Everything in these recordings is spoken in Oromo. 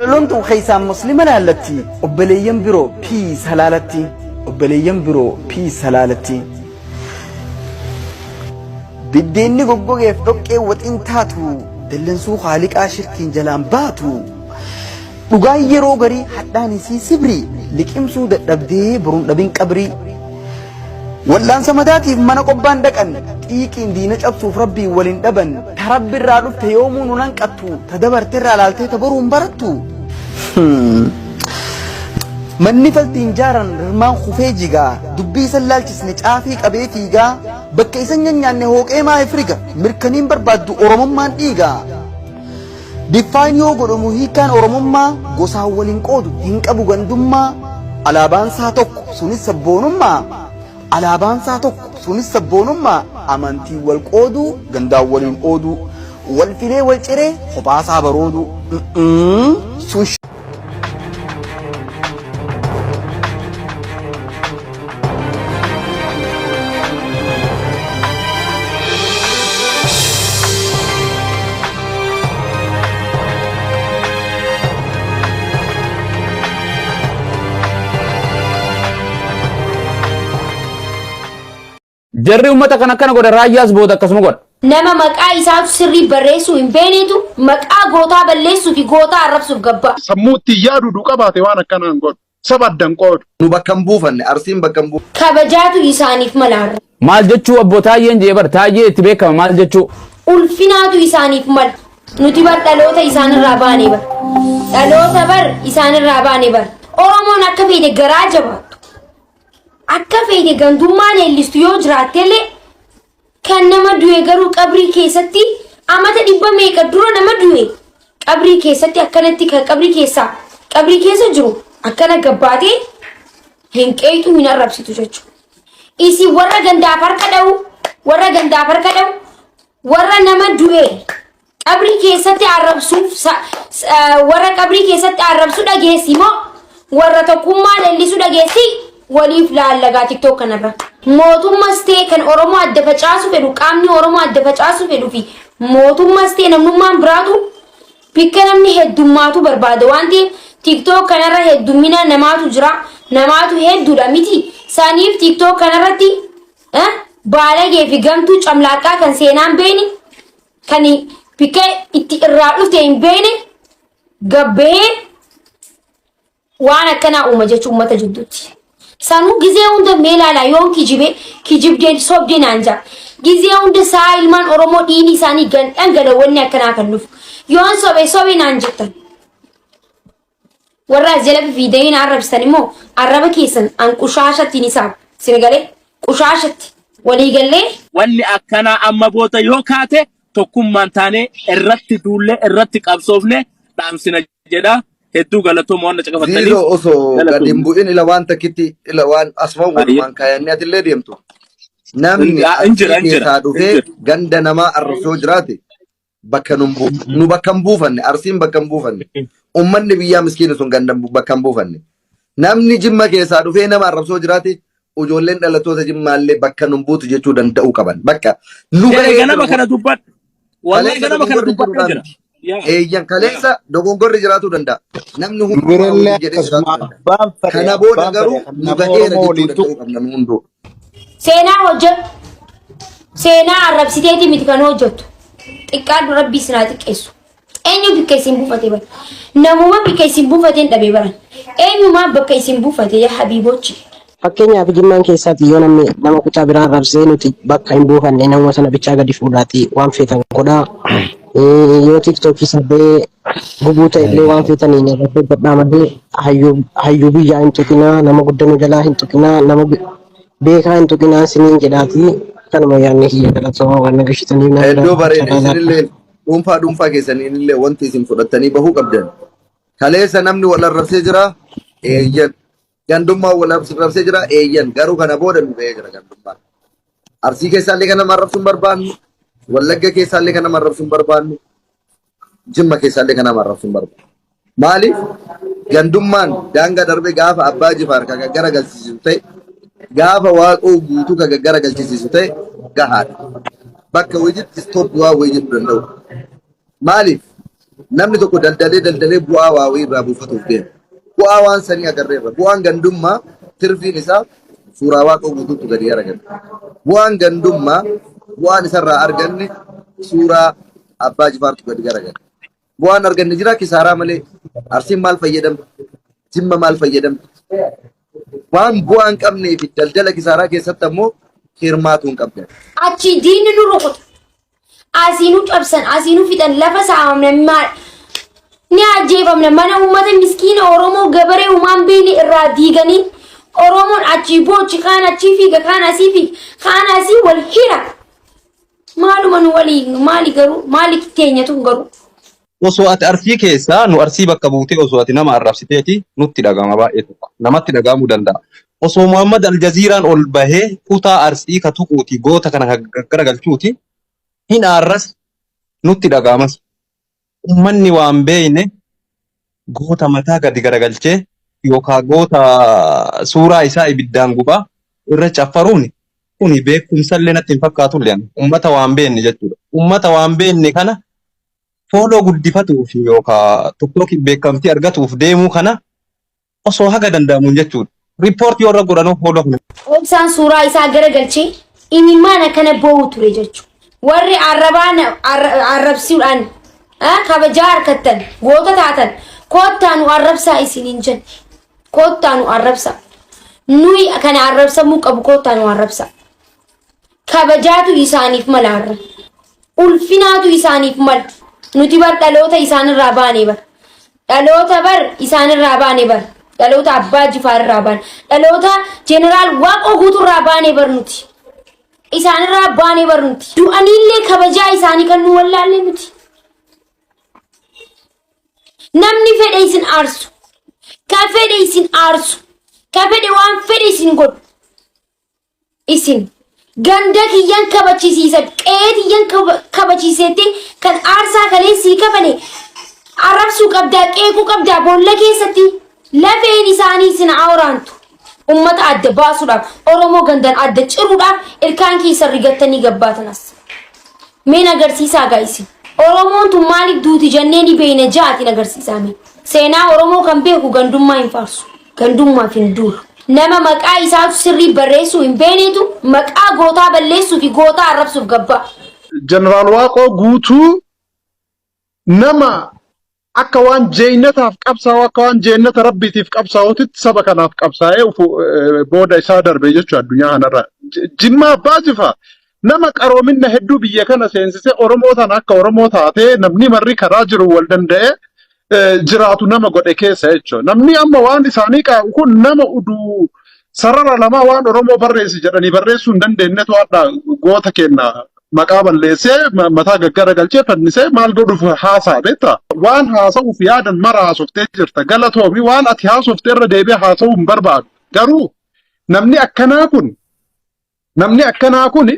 لونتو خيسان مسلمة لالتي وبليين برو بيس هلالتي وبليين برو بيس هلالتي بديني قوقو يفتوك وطين تاتو دلنسو خالق آشركين جلان باتو dhugaa yeroo garii hadhaan isii sibrii liqimsuu dadhabdee buruun dhabin qabrii wallaansa madaatiif mana qobbaan dhaqan xiiqiin diina cabsuuf rabbii waliin dhaban tarabbi irraa dhufte yoomuu nu nanqattu tadabarte irraa laaltee tabaruun barattu manni faltiin jaaran rirmaan kufee jigaa dubbii isan laalchisne caafii qabee fiigaa bakka isan nyaanne hooqee maa ifriga mirkaniin barbaaddu oromummaan dhiigaa Define yoo godhamu hiikaan oromummaa gosaan waliin qoodu hin qabu gandummaa alaabaan isaa tokko sunis sabboonummaa alaabaan isaa tokko sunis sabboonummaa amantii wal qoodu gandaan waliin qoodu wal filee wal ciree kophaa baroodu sun jarri ummata kana godha raayyaas booda akkasuma godha nama maqaa isaatu sirrii barreessuu hin beenitu maqaa gootaa balleessuu fi gootaa arrabsuuf gabba sammuutti yaadu duqa baate waan akkanaan godhu sabaddan qoodu nu bakka hin buufanne arsiin bakka hin buufanne kabajaatu isaaniif malaarra maal jechuu abbootaayeen jee bar taayee itti beekama maal jechuu ulfinaatu isaaniif mala nuti bar dhaloota isaanirraa baanee bar dhaloota bar isaanirraa baanee bar oromoon akka feete garaa jabaatu akka feete gandummaa leellistu yoo jiraattellee kan nama du'e garuu qabrii keessatti amata dhibba meeqa dura nama du'e qabrii keessatti akkanatti kan qabrii keessa jiru akkana gabbaatee hin qeetu hin arrabsitu jechuudha. Isin warra gandaaf harka dha'u warra nama du'e qabrii keessatti arrabsuuf warra qabrii keessatti arrabsu dhageessi moo warra tokkummaa leellisu dhageessi waliif laallagaa TikTok kanarra mootummaas ta'e kan Oromoo adda facaasu fedhu qaamni Oromoo adda facaasu fedhu fi mootummaas ta'e namnummaan biraatu bikka namni heddummaatu barbaada waan ta'eef TikTok kanarra heddumina namaatu jira namaatu hedduudha miti saniif TikTok kanarratti baalagee fi gamtuu camlaaqaa kan seenaan beeni kan bikka itti irraa dhufte hin beene gabbee waan akkanaa uuma jechuun uummata jidduutti. Sanu gizee hunda meelaala yoon kijibdeen sobdeen anja gizee hunda saa ilmaan Oromoo dhiini isaanii dhangala'oonni akkanaa kan dhufu yoon sobe naan jettan warra jala fiideen arrabsan immoo arraba keessan an qushaashatti ni saab sinigalee qushaashatti walii gallee wanni akkanaa amma boota yoo kaate tokkummaan taane irratti duulle irratti qabsoofne dhaamsina jedha. Hedduu galatoomaa waan caqafatanii Zero osoo gadin bu'in ila waan takkitti ila waan asfaan walumaan kaayanii atillee deemtu namni keessaa dhufee ganda namaa arrabsoo jiraate bakka nu bakka hin buufanne arsiin bakka hin buufanne ummanni biyyaa miskiina sun ganda bakka hin buufanne namni jimma keessaa dhufee nama arrabsoo jiraate ijoolleen dhalattoota jimmaallee bakka nu buutu jechuu danda'uu qaban bakka nu ganama kana dubbadhu wallahi ganama kana dubbadhu jira Eeyyan kaleessa dogongorri jiraatu danda'a. Namni hunduu jedhee jiraatu danda'a. Kana booda garuu nu gaheera jechuu qabna hunduu. Seenaa hojjetu. Seenaa arrabsiteeti miti kan hojjetu. Xiqqaadhu rabbii sinaa xiqqeessu. Eenyu bikka isin buufate bara. Namuma bikka isin buufateen dhabee baran. Eenyumaa bakka isin buufate yaa habiibochi. Fakkeenyaaf jimmaan keessaati yoo namni nama kutaa biraa arrabsee nuti bakka hin buufanne nama sana bichaa gadi fuudhaati waan feetan godhaa. Yoo TikTok sabee gubuuta illee waan feetaniin irratti godhaa malee hayyuu biyyaa hin tuqinaa nama guddanuu jalaa hin tuqinaa nama beekaa hin tuqinaa siniin jedhaati kanuma yaadne hiyya galatoomaa waan nagashitaniif nama iddoo bareeda isinillee dhuunfaa keessaniinillee wanti isin fudhattanii bahuu qabdan kaleessa namni wal arrabsee jira eeyyan gandummaa wal arrabsee jira eeyyan garuu kana booda nu ga'ee jira gandummaa arsii keessaallee kana marrabsuun barbaannu Wallagga keessaallee kana marrabsuun barbaannu jimma keessaallee kana marrabsuun barbaannu maaliif gandummaan daangaa darbe gaafa abbaa jifaar ka gaggara galchisiisu ta'e gaafa waaqoo guutuu ka gaggara galchisiisu ta'e gahaadha bakka wajitti stop waa wayii danda'u maaliif namni tokko daldalee bu'aa waawii irraa buufatuuf deema. Bu'aa waan sanii agarreerra. Bu'aan gandummaa tirfiin isaa suuraa waaqa guutuutti gadi argama. Bu'aan gandummaa bu'aan isarraa arganne suuraa abbaa jifaartu gadi argama. Bu'aan arganne jira kisaaraa malee arsiin maal fayyadamti? Jimma maal fayyadamti? Waan bu'aan qabnee fi daldala kisaaraa keessatti ammoo hirmaatu hin qabdan. Achi diinni nu rukuta. Asiinuu cabsan, asiinuu fixan, lafa saamamne maal? Ni ajjeefamne mana uummata miskiina Oromoo gabaree uumaan beelii irraa diiganii Oromoon achi boochi kaan achi fiiga kaan asii fiiga kaan asii wal hira. Maaluma nu walii maali garuu maali keenyatu garuu. Osoo ati arsii keessaa nu arsii bakka buutee osoo ati nama arrabsiteeti nutti dhagama baay'eetu namatti dhagahamuu danda'a. Osoo Muhammad Aljaziiraan ol bahee kutaa arsii ka tuquuti goota kana garagalchuuti hin arras nutti dhagahamas. Ummanni waan beeyne goota mataa gadi garagalchee yookaan goota suuraa isaa ibiddaan gubaa irra caffaruuni kuni beekumsallee natti hin fakkaatu illee ummata waan beekne jechuudha. Ummata waan beekne kana fooloo guddifatuuf yookaan tokko beekamtii argatuuf deemuu kana osoo haga danda'amuun jechuudha. Riippoortii warra godhanoo fooloo kana. Obsaan suuraa isaa garagalchee imimmaan akkana boo'u ture jechuudha. Warri arrabaan arrabsuudhaan kabajaa harkattan goota taatan koottaanu arrabsaa isiniin jenna. Koottaanu arrabsaa. Nuyi kana arrabsamuu qabu koottaanu arrabsaa. Kabajaatu isaaniif mala arra. Ulfinaatu isaaniif mala. Nuti bar dhaloota isaanirraa baanee bar. Dhaloota bar isaanirraa baanee bar. Dhaloota abbaa jifaarraa baane. Dhaloota jeneraal waaqoo guutuurraa baanee bar nuti. Isaanirraa baanee bar nuti. Du'aniillee kabajaa isaanii kan nu wallaalle nuti. Namni fedhe isin aarsu. Ka fedhe isin aarsu. Ka fedhe waan fedhe isin godhu. Isin ganda kiyyan kabachiisiisan qe'ee kiyyan kabachiisetti kan aarsaa kaleessii kafane arrabsuu qabdaa qeequu qabdaa boolla keessatti lafeen isaanii isin awraantu. Ummata adda baasuudhaaf Oromoo gandan adda ciruudhaaf ilkaan keessan rigattanii gabbaatanas. Meen agarsiisaa gaa'isi. Oromoon tun maaliif duuti jennee ni beeyna ja'aatiin agarsiisaa mee. Seenaa Oromoo kan beeku gandummaa hin faarsu. Gandummaaf hin duulu. Nama maqaa isaatu sirrii barreessuu hin beeknetu maqaa gootaa balleessuu fi gootaa arrabsuuf gabbaa. Jeneraal Waaqoo guutuu nama akka waan jeenyataaf qabsaa'u akka waan jeenyata rabbiitiif qabsaa'uutitti saba kanaaf qabsaa'ee booda isaa darbe jechuudha addunyaa kanarra. Jimma abbaa jifa nama qaroominna hedduu biyya kana seensisee Oromoo sana akka Oromoo taatee namni marri karaa jiru wal danda'ee jiraatu nama godhe keessa jechuudha. Namni amma waan isaanii qabu kun nama uduu sarara lama waan Oromoo barreessi jedhanii barreessuu hin dandeenyetu adda goota kenna maqaa balleessee mataa gaggara galchee fannisee maal godhuuf haasaa beektaa. Waan haasa'uuf yaadan mara haasoftee jirta galatoomi waan ati haasoftee irra deebi'ee haasa'uu hin barbaadu. Garuu namni akkanaa kun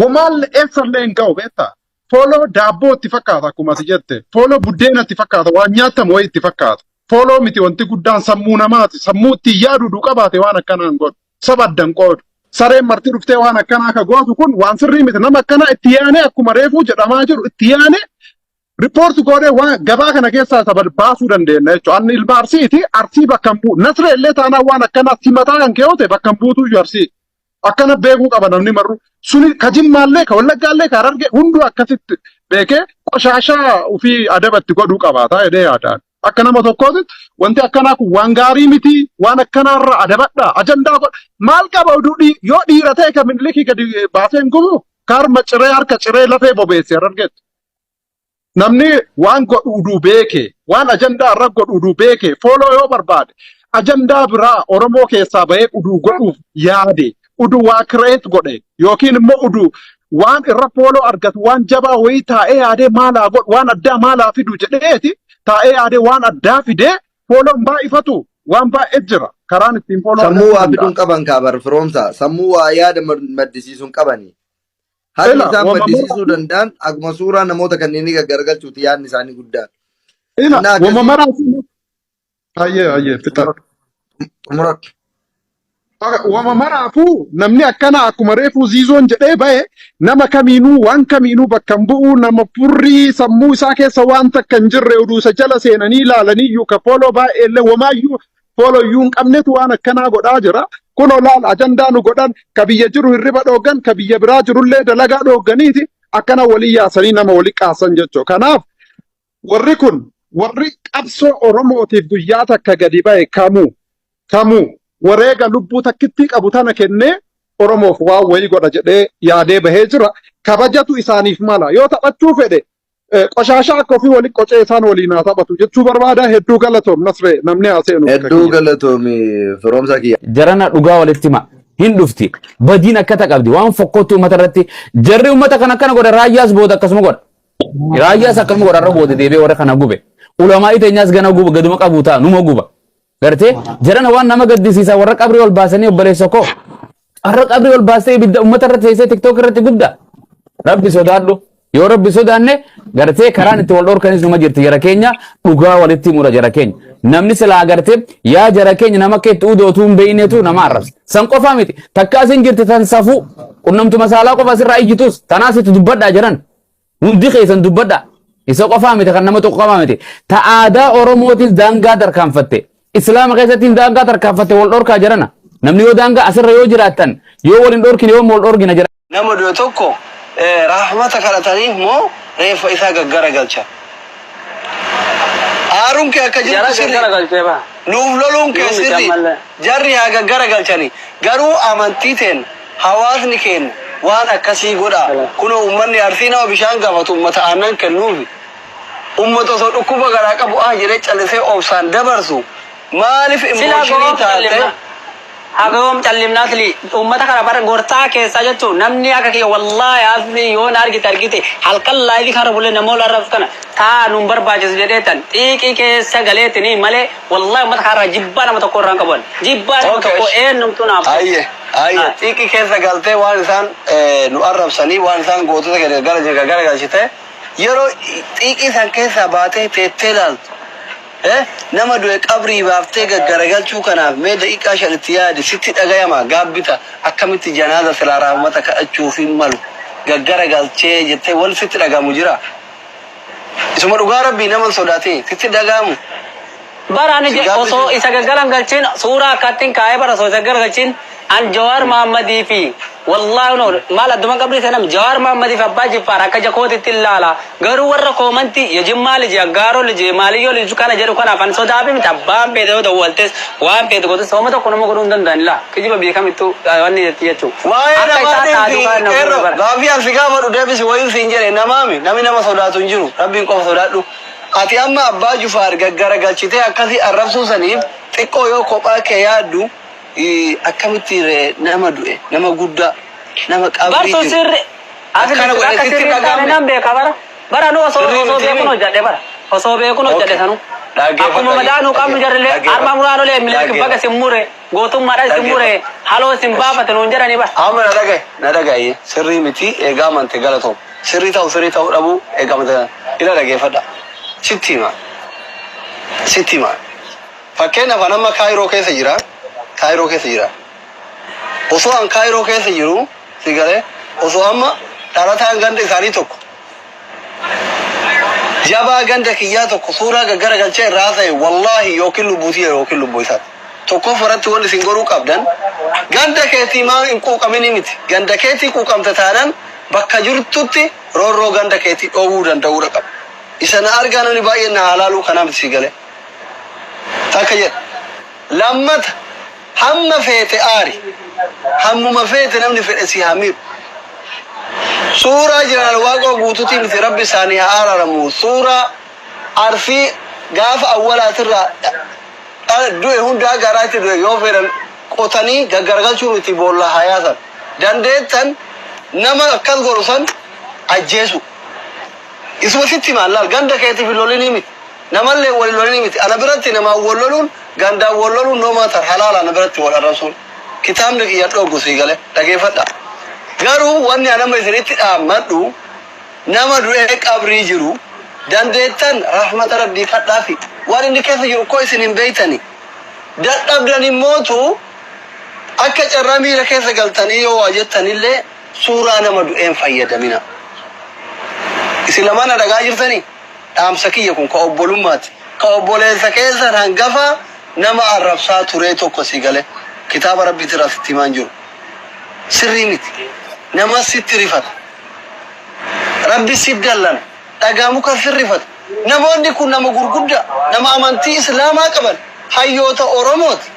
wamaal eessallee hin ga'u beektaa. Fooloo daabboo itti fakkaata akkuma ati jette. Fooloo buddeena itti fakkaata. Waan nyaatamu wayii itti fakkaata. Fooloo miti wanti guddaan sammuu namaati. Sammuu itti yaadu qabaate waan akkanaan godhu. Saba addan qoodu. Sareen marti dhuftee waan akkanaa akka gootu kun waan sirrii miti. Nama akkanaa itti yaane akkuma reefuu jedhamaa jiru itti yaane riippoorti godhee waan gabaa kana keessaa saba baasuu dandeenya jechuudha. Anni ilma arsiiti arsii bakka hin bu'u. Nasree illee taanaan waan akkanaa simataa kan keewwate bakka hin buutu iyyuu arsii. Akkana beekuu qaba namni marru. Suni ka Jimmaallee ka Wallaggaallee ka Harargee hunduu akkasitti beekee qoshaashaa ofii adabatti godhuu qabaata jedhee yaadaan. Akka nama tokkootti wanti akkanaa kun waan gaarii miti waan akkanaarra adabadhaa ajandaa godha. Maal qaba oduu yoo dhiira ta'e ka Minilikii gadi baasee hin gubu kaarma ciree harka ciree lafee bobeesse Harargeetti. Namni waan godhu uduu beeke waan ajandaa irra godhu uduu beeke fooloo yoo barbaade ajandaa biraa Oromoo keessaa bahee uduu godhuuf yaade. Udu waa kireet godhe yookiin immoo udu waan irra fooloo argatu waan jabaa wayii taa'ee yaadee maalaa godhu waan addaa maalaa fidu jedheeti taa'ee yaadee waan addaa fidee fooloon baay'ifatu waan baay'ee jira karaan ittiin fooloo. Sammuu waa fiduun qaban kaabar firoomsa sammuu waa yaada maddisiisuun qabani. Haalli isaan maddisiisuu danda'an akkuma suuraa namoota kanneenii gaggargalchuuti yaadni isaanii guddaan. Wama maraasi. Ayyee fixaa. Murat. Wama maraafu namni akkana akkuma reefu ziizoon jedhee bahe nama kamiinuu waan kamiinuu bakka hin bu'u nama furrii sammuu isaa keessa waan takka hin jirre oduu isa jala seenanii ilaalanii iyyuu ka fooloo baay'eellee wamaayyuu fooloo iyyuu hin qabnetu waan akkanaa godhaa jira. Kunoo laal ajandaa nu godhan ka biyya jiru hirriba dhooggan ka biyya biraa jirullee dalagaa dhoogganiiti akkana walii yaasanii nama walii qaasan jechuudha. Kanaaf warri kun warri qabsoo Oromootiif guyyaa takka gadi bahe kamuu wareega lubbuu takkitti qabu tana kennee Oromoof waan wayii godha jedhee yaadee bahee jira. Kabajatu isaaniif mala yoo taphachuu fedhe qoshashaa akka ofii waliin qocee isaan waliin haa taphatu jechuu barbaada. Hedduu galatoom Nasree namni haaseenu. Hedduu galatoomi firoomsa kiyya. Jarana dhugaa walitti hima hin dhufti badiin akkata qabdi waan fokkootti uummata irratti jarri uummata kana akkana godha raayyaas booda akkasuma godha raayyaas akkasuma godha irra booda deebi'ee warra kana gube ulamaa iteenyaas gana guba gaduma qabu ta'a numa guba gartee jarana waan nama gaddisiisa warra qabrii ol baasanii obboleessa koo warra qabrii ol baasee ibidda uummata irratti teessee tiktook irratti gudda rabbi sodaadhu yoo rabbi sodaanne gartee karaan itti wal dhorkanis numa jirti jara keenya dhugaa walitti himudha jara keenya namni silaa gartee yaa jara keenya nama keetti udootuu hin beeynetu nama arrabsa san qofaa miti takkaasin jirti tan safuu qunnamtu masaalaa qofa sirraa ijjitus tanaasitti dubbadhaa jiran hundi keessan dubbadhaa isa qofaa miti kan nama tokko qofaa miti ta aadaa oromootis daangaa tarkaanfatte islaama keessatti daangaa tarkaanfatte wal dhorkaa jirana namni yoo daangaa asirra yoo jiraattan yoo waliin dhorkine yoo wal dhorkina jira nama dhiyoo tokko rahmata kadhataniif moo reeffa isaa gaggara galcha. Haarun kee akka jirtu sirri nuuf loluun kee sirri jarri haa gaggara galchani garuu amantii teen hawaasni keenya waan akkasii godha kunoo uummanni arsii nama bishaan gaafatu uummata aannan kennuufi uummata osoo dhukkuba garaa qabu jedhee callisee obsaan dabarsu maaliif immooshinii taate Agam callimnaas li ummata kana bara gortaa keessa jechuun namni akka kiyya wallahi asni yoon argite halkan laayifi kana bulle namoota arrabsu kana taa nuun barbaachisu jedheetan xiiqii keessa galeetini malee wallahi ummata kana jibbaa nama tokko irraan qaban jibbaa nama tokko eenyumtu naaf. Ayye xiiqii keessa galtee waan isaan nu arrabsanii waan isaan gootota gara galchite yeroo xiiqii san keessa baatee teettee laaltu. Nama du'e qabrii baaftee gaggaragalchuu kanaaf mee daqiiqaa shanitti yaade sitti dhagayama gaabbita akkamitti janaaza silaa rahmata kadhachuuf hin malu gaggaragalchee jettee wal sitti dhagamu jira. Isuma dhugaa rabbii nama sodaatee sitti dhagamu. Baraan osoo isa gaggaran galchin suuraa akkattiin kaa'ee bara osoo isa gaggalchin an Jawaar Mahammadii fi wallahi no maal adduma qabrii sanam Jawaar Mahammadii fi abbaa Jiffaar akka jakootitti ilaala garuu warra koomantii yajimmaa liji aggaaroo liji maaliyyoo liji kana jedhu kanaaf an sodaafi miti abbaan beete yoo ta'u waltes waan beete gootes sooma tokko nama godhuu hin danda'anila kijiba beekamittu wanni jetti jechuu. Waa'ee namaatiif gaafii asi gaafadhu deebisi wayii siin jedhe namaami namni nama sodaatu hin jiru rabbiin qofa sodaadhu. Ati amma abbaa Jiffaar gaggara galchitee akkasii arrabsuu saniif xiqqoo yoo kophaa kee yaaddu akkamitti nama du'e nama guddaa nama qabrii jiru. Barso sirri akkana godhe sitti dhagaame. Nam beeka bara nu osoo beekun hojjadhe bara osoo beekun hojjadhe sanu. Akkuma madaanu qabnu jarrilee arma muraanolee milik baga simmure gootummaadhaan simmure haloo sin baafate nuun jedhani bara. Amma na dhagaye sirrii miti eegaa amante galatoo sirrii ta'uu dhabu eegaa amante ila dhageeffadha. Sittima. Fakkeenyaaf nama Kaayiroo keessa jira. Osoo an Kaayiroo keessa jiru sigalee osoo amma dhalataan ganda isaanii tokko. Jabaa ganda kiyyaa tokko suuraa gaggara galchee irraa ta'e wallahi yookiin lubbuutii yookiin lubbuu isaati. Tokkoof irratti wanti isin godhuu qabdan ganda keetii maa hin quuqamini miti. Ganda keetii quuqamte taanaan bakka jirtutti roorroo ganda keetii dhoowwuu danda'uudha qaba. Isana argaa namni baay'een na halaaluu kanaaf si gale. Takka jedha. Lammata hamma feete aari. Hammuma feete namni fedhe si hamiru. Suuraa jiraan waaqoo guutuutii miti rabbi isaanii haa araaramu. Suuraa arfii gaafa awwalaatirraa du'e hundaa garaatti du'e yoo fedhan qotanii gaggaragalchuu miti boolla hayaasan. Dandeettan nama akkas godhu san ajjeesu. Isuma sitti maallal ganda keetiif lolini miti namallee wal lolini miti ana biratti nama wal loluun ganda wal loluun no matter halala ana biratti wal arrabsuun kitaabni kiyya dhoogu sii gale dhageeffadha garuu wanni anama isinitti dhaammadhu nama du'ee qabrii jiru dandeettan rahmata rabbii kadhaafi waan inni keessa jiru koo isin hin beeytani dadhabdan immootu akka carraa miira keessa galtanii yoo waa jettanillee suuraa nama du'een fayyadamina. Isin lamaan dhagaa jirtanii dhaamsa kiyya kun ka obbolummaati. Ka obboleessa keessa hangafa nama arrabsaa turee tokko si gale kitaaba rabbiitti irratti himaan jiru. Sirrii miti. Nama sitti rifata. Rabbi si dallan dhagaa muka sirrifata. Namoonni kun nama gurguddaa nama amantii islaamaa qaban hayyoota Oromooti.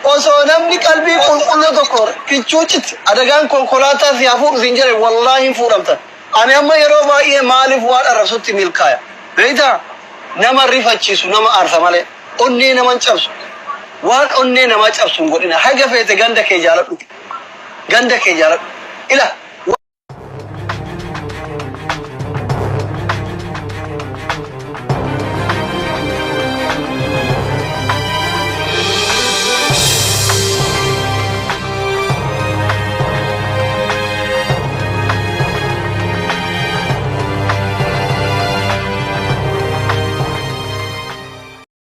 Osoo namni qalbii qulqulluu tokko kichuuchitti adagaan konkolaataa si hafuudhu siin jedhe wallaahi hin fuudhamtan. Ani amma yeroo baay'ee maaliif waan arrabsutti milkaaya. Beektaa nama rifachiisu nama aarsa malee onnee naman cabsu. Waan onnee nama cabsu hin godhina. Haga feete ganda kee jaaladhu. Ganda kee jaaladhu. Ila